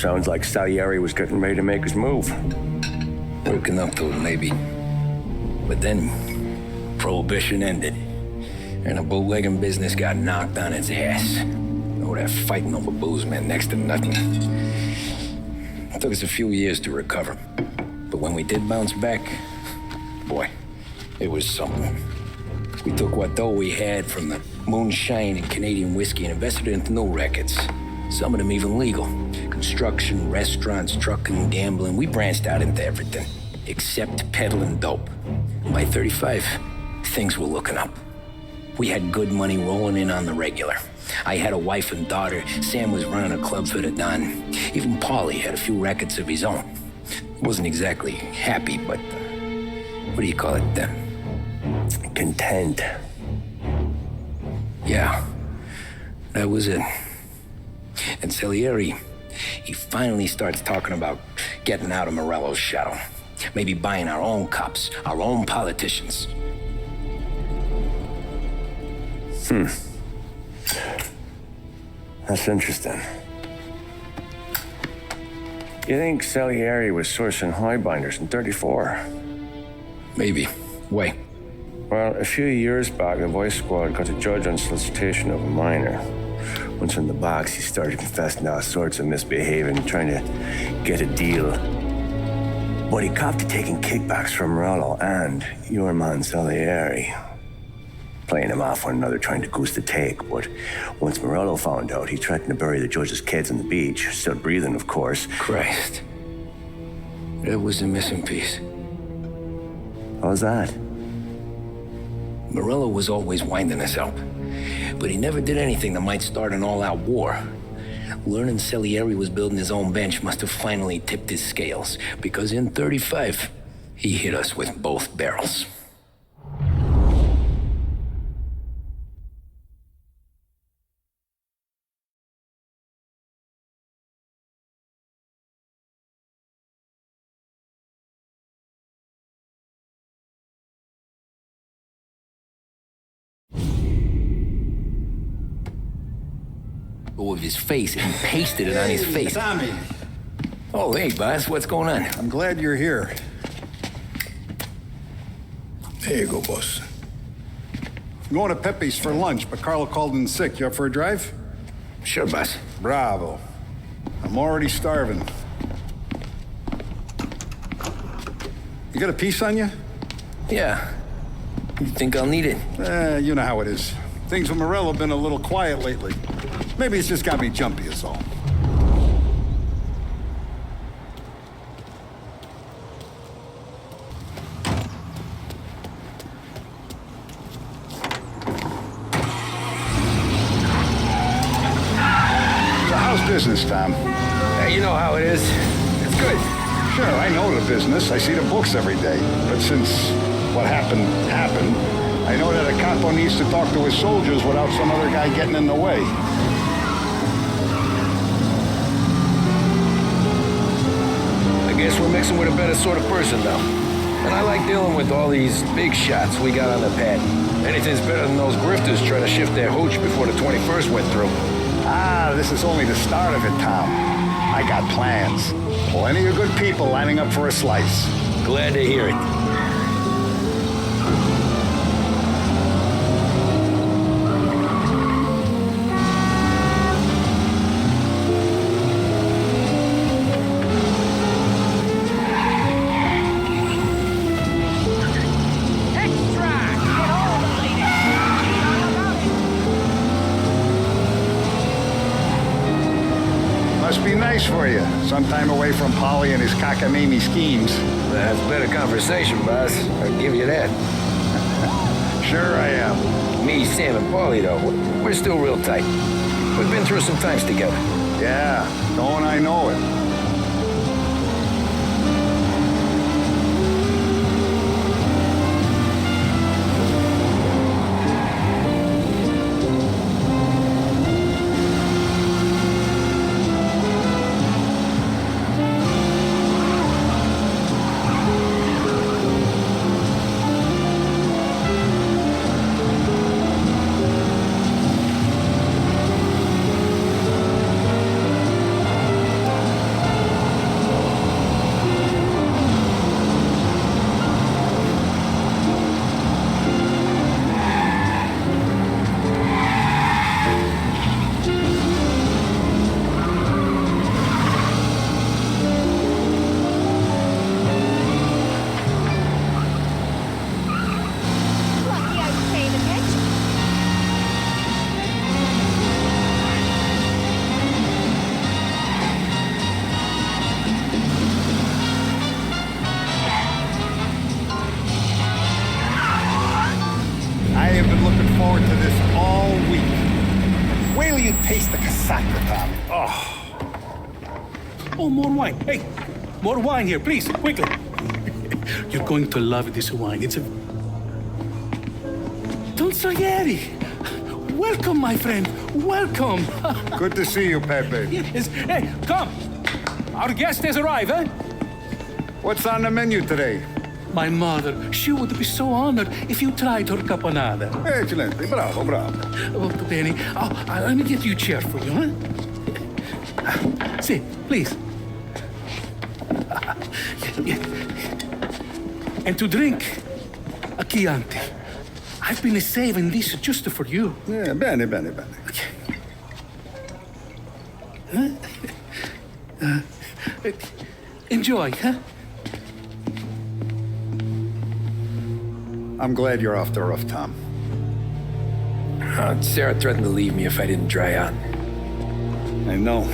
Sounds like Salieri was getting ready to make his move. Working up to it, maybe. But then, Prohibition ended, and the bootlegging business got knocked on its ass. Oh, that fighting over booze meant next to nothing. It took us a few years to recover. But when we did bounce back, boy, it was something. We took what dough we had from the moonshine and Canadian whiskey and invested it into new rackets. Some of them even legal. Construction, restaurants, trucking, gambling. We branched out into everything, except peddling dope. By 35, things were looking up. We had good money rolling in on the regular. I had a wife and daughter. Sam was running a club for the Don. Even Paulie had a few rackets of his own. He wasn't exactly happy, but what do you call it? Content. Yeah, that was it. And Salieri, he finally starts talking about getting out of Morello's shadow. Maybe buying our own cops, our own politicians. That's interesting. You think Salieri was sourcing highbinders in 34? Maybe. Why? Well, a few years back, the Vice Squad got a judge on solicitation of a minor. Once in the box, he started confessing to all sorts of misbehaving, trying to get a deal. But he copped to taking kickbacks from Morello and your man Salieri. Playing them off one another, trying to goose the take. But once Morello found out, he threatened to bury the judge's kids on the beach. Still breathing, of course. Christ. That was the missing piece. How's that? Morello was always winding us up. But he never did anything that might start an all-out war. Learning Salieri was building his own bench must have finally tipped his scales. Because in 35, he hit us with both barrels. Of his face, and he pasted it on his face. Tommy. Oh, hey, boss, what's going on? I'm glad you're here. There you go, boss. I'm going to Pepe's for lunch, but Carlo called in sick. You up for a drive? Sure, boss. Bravo. I'm already starving. You got a piece on you? Yeah. You think I'll need it? You know how it is. Things with Morello have been a little quiet lately. Maybe it's just got me jumpy is all. So how's business, Tom? You know how it is. It's good. Sure, I know the business. I see the books every day. But since what happened, I know that a capo needs to talk to his soldiers without some other guy getting in the way. I guess we're mixing with a better sort of person now. And I like dealing with all these big shots we got on the pad. Anything's better than those grifters trying to shift their hooch before the 21st went through. This is only the start of it, Tom. I got plans. Plenty of good people lining up for a slice. Glad to hear it. Must be nice for you. Some time away from Polly and his cockamamie schemes. That's better conversation, boss. I'll give you that. Sure I am. Me, Sam, and Paulie, though, we're still real tight. We've been through some times together. Yeah, don't I know it. factor, Tom. Oh, more wine. Hey, more wine here, please, quickly. You're going to love this wine. It's a... Don Salieri. Welcome, my friend. Welcome. Good to see you, Pepe. Yes. Hey, come. Our guest has arrived, eh? What's on the menu today? My mother, she would be so honored if you tried her caponata. Excellent. Bravo, bravo. Molto bene. Oh, let me get you a chair for you, huh? Sit, please. And to drink, a Chianti. I've been saving this just for you. Yeah, bene, bene, bene. Enjoy, huh? I'm glad you're off the roof, Tom. Sarah threatened to leave me if I didn't dry out. I know.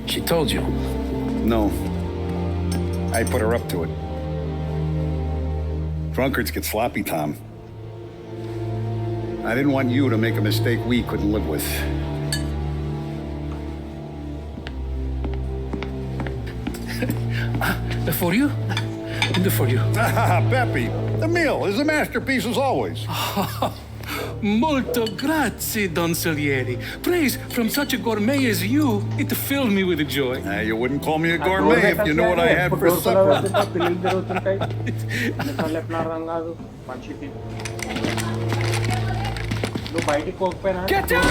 She told you. No. I put her up to it. Drunkards get sloppy, Tom. I didn't want you to make a mistake we couldn't live with. For you? And for you. Pepe, the meal is a masterpiece as always. Molto grazie, Don Salieri. Praise from such a gourmet as you, it filled me with joy. You wouldn't call me a gourmet if you knew what I had for supper. Get down!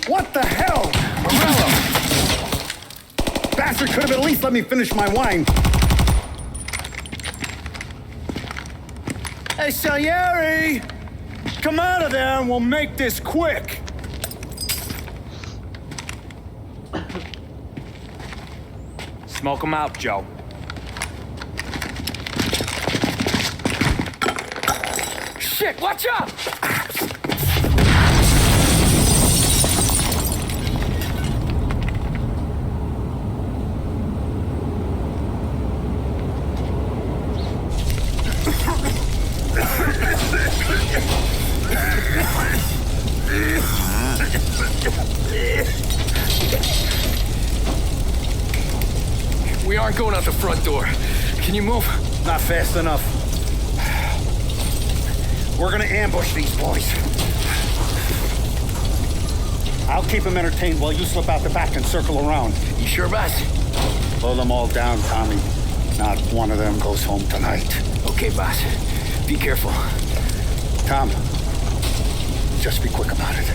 What the hell? Morello! Bastard could have at least let me finish my wine. Hey, Salieri! Come out of there and we'll make this quick. Smoke 'em out, Joe. Shit, watch out! We aren't going out the front door. Can you move? Not fast enough. We're gonna ambush these boys. I'll keep them entertained while you slip out the back and circle around. You sure, boss? Blow them all down, Tommy. Not one of them goes home tonight. Okay, boss. Be careful. Tom, just be quick about it.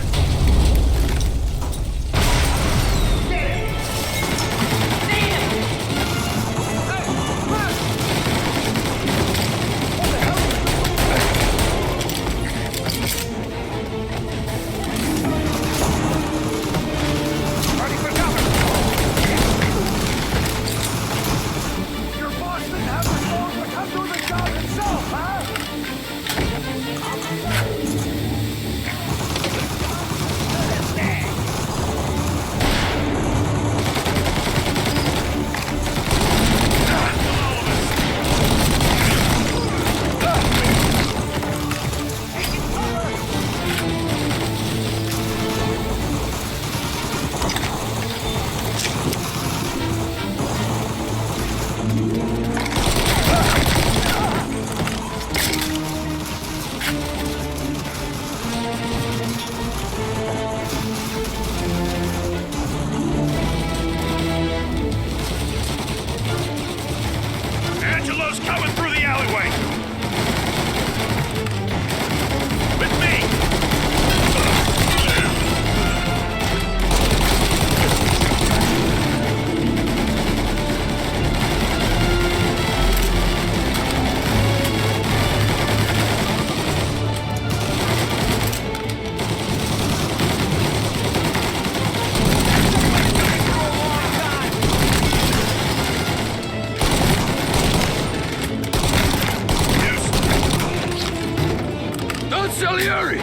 Salieri!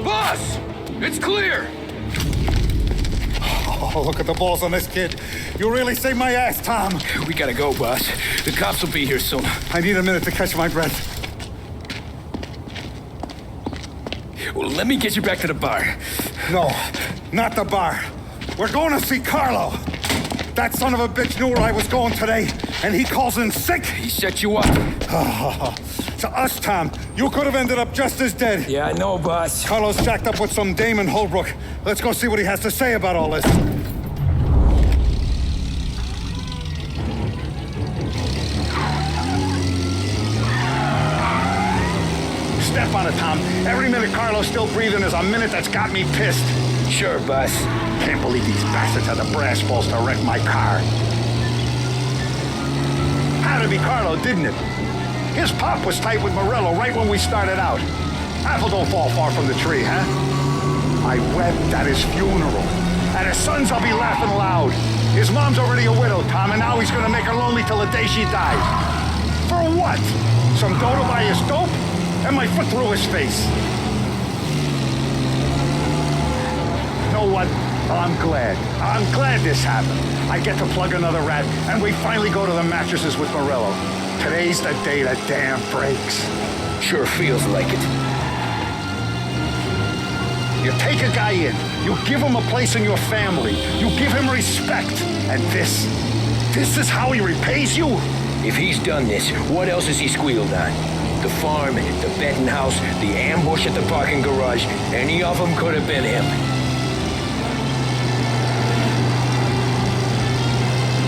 Boss! It's clear! Oh, look at the balls on this kid. You really saved my ass, Tom. We gotta go, boss. The cops will be here soon. I need a minute to catch my breath. Well, let me get you back to the bar. No, not the bar. We're going to see Carlo. That son of a bitch knew where I was going today, and he calls in sick. He set you up. To us, Tom, you could have ended up just as dead. Yeah, I know, boss. Carlo's jacked up with some dame in Holbrook. Let's go see what he has to say about all this. Step on it, Tom. Every minute Carlo's still breathing is a minute that's got me pissed. Sure, boss. Can't believe these bastards had the brass balls to wreck my car. Had to be Carlo, didn't it? His pop was tight with Morello right when we started out. Apple don't fall far from the tree, huh? I wept at his funeral. At his son's, I'll be laughing loud. His mom's already a widow, Tom, and now he's gonna make her lonely till the day she dies. For what? Some dough to buy his dope? And my foot through his face. You know what? I'm glad. I'm glad this happened. I get to plug another rat, and we finally go to the mattresses with Morello. Today's the day the dam breaks. Sure feels like it. You take a guy in, you give him a place in your family, you give him respect, and this is how he repays you? If he's done this, what else has he squealed on? The farm, the betting house, the ambush at the parking garage, any of them could have been him.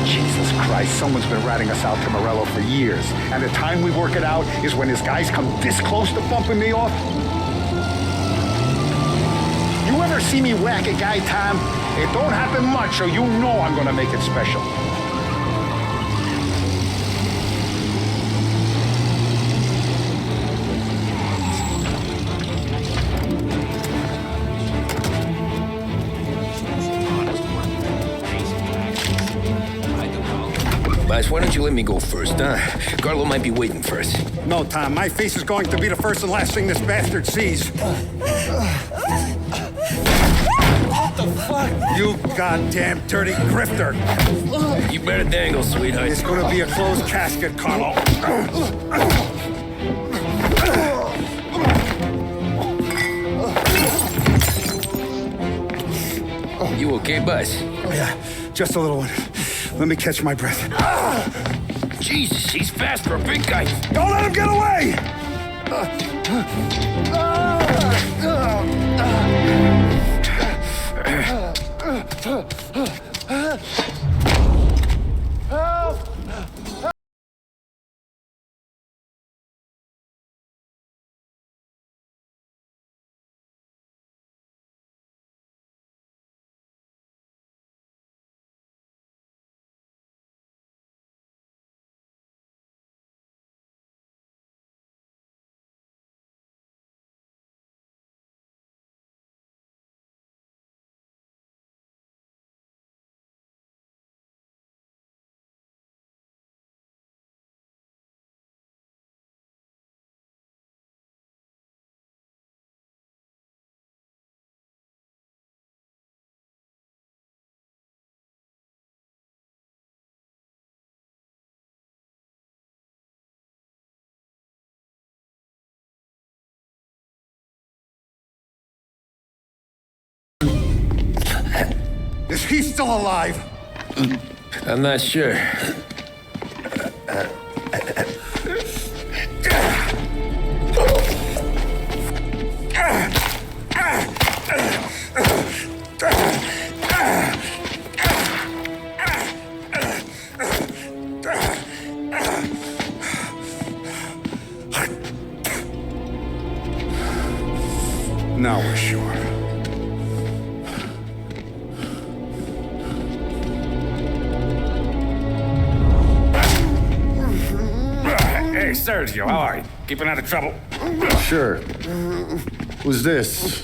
Jesus Christ, someone's been ratting us out to Morello for years. And the time we work it out is when his guys come this close to bumping me off. You ever see me whack a guy, Tom? It don't happen much, so you know I'm gonna make it special. Boss, why don't you let me go first, huh? Carlo might be waiting for us. No, Tom, my face is going to be the first and last thing this bastard sees. What the fuck? You goddamn dirty grifter. You better dangle, sweetheart. It's gonna be a closed casket, Carlo. You okay, boss? Yeah, just a little one. Let me catch my breath. Jesus, he's fast for a big guy. Don't let him get away! Is he still alive? I'm not sure. Now we're sure. Hey, Sergio, how are you? Keeping out of trouble? Sure. Who's this?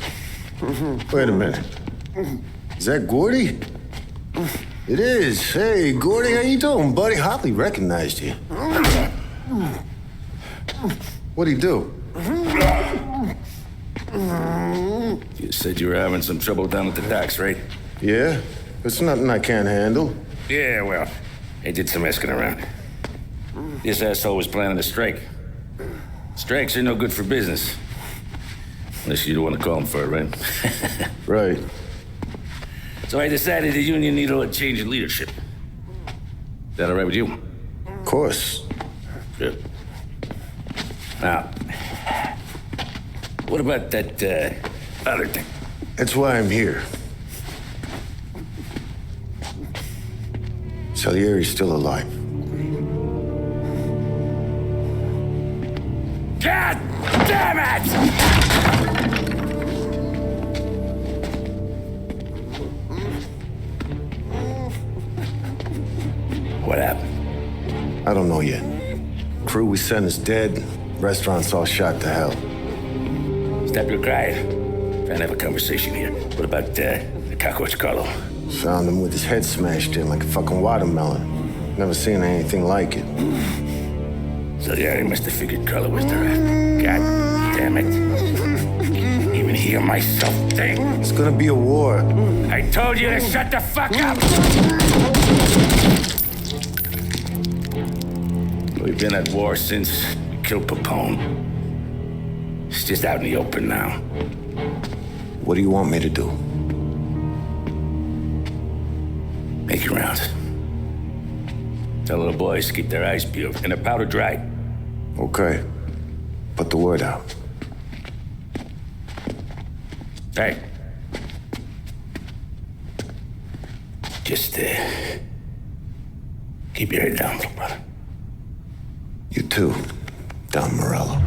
Wait a minute. Is that Gordy? It is. Hey, Gordy, how you doing, buddy? Hardly recognized you. What'd he do? You said you were having some trouble down at the docks, right? Yeah? It's nothing I can't handle. Yeah, well, I did some asking around. This asshole was planning a strike. Strikes are no good for business. Unless you don't want to call him for it, right? Right. So I decided the union needed a change in leadership. Is that all right with you? Of course. Good. Now, what about that other thing? That's why I'm here. Salieri's still alive. God damn it! What happened? I don't know yet. Crew we sent is dead. Restaurant's all shot to hell. Stop your crying. Trying to have a conversation here. What about the cockroach Carlo? Found him with his head smashed in like a fucking watermelon. Never seen anything like it. So yeah, he must have figured Carlo was there after. God damn it. Can't even hear myself think. It's gonna be a war. I told you to shut the fuck up! We've been at war since we killed Papone. It's just out in the open now. What do you want me to do? Make your rounds. Tell little boys to keep their eyes peeled and their powder dry. Okay. Put the word out. Hey. Just, keep your head down, brother. You too, Don Morello.